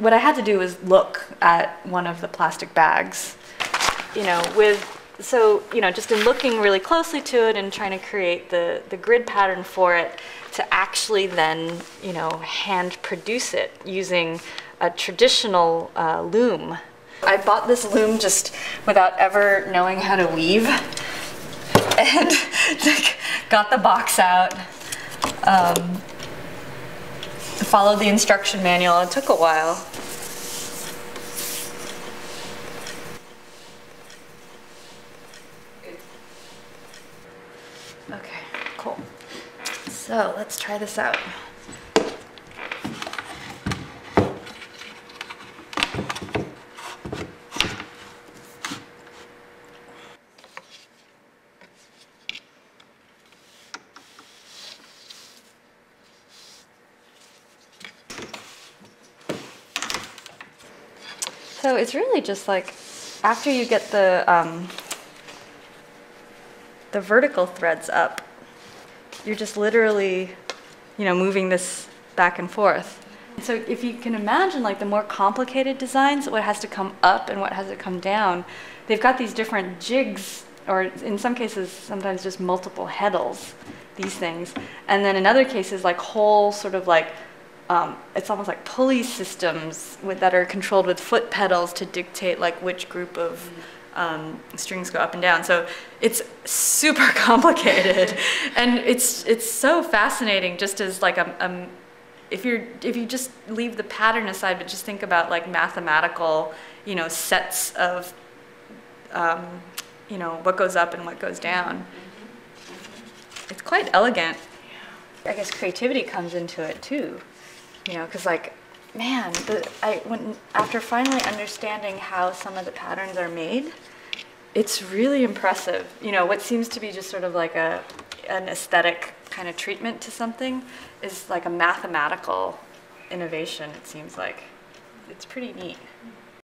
what I had to do was look at one of the plastic bags, you know, so, you know, just in looking really closely to it and trying to create the grid pattern for it, to actually then, you know, hand produce it using a traditional loom. I bought this loom just without ever knowing how to weave, and like, got the box out, followed the instruction manual. It took a while. Okay, cool. So let's try this out. So it's really just like, after you get the vertical threads up, you're just literally, you know, moving this back and forth. So if you can imagine, like, the more complicated designs, what has to come up and what has to come down, they've got these different jigs, or in some cases, sometimes just multiple heddles, these things. And then in other cases, like whole sort of like, it's almost like pulley systems that are controlled with foot pedals to dictate like which group of strings go up and down. So it's super complicated, and it's so fascinating. Just as like if you just leave the pattern aside, but just think about like mathematical, you know, sets of you know, what goes up and what goes down. It's quite elegant. I guess creativity comes into it too. You know, because like, man, after finally understanding how some of the patterns are made, it's really impressive. You know, what seems to be just sort of like an aesthetic kind of treatment to something is like a mathematical innovation, it seems like. It's pretty neat.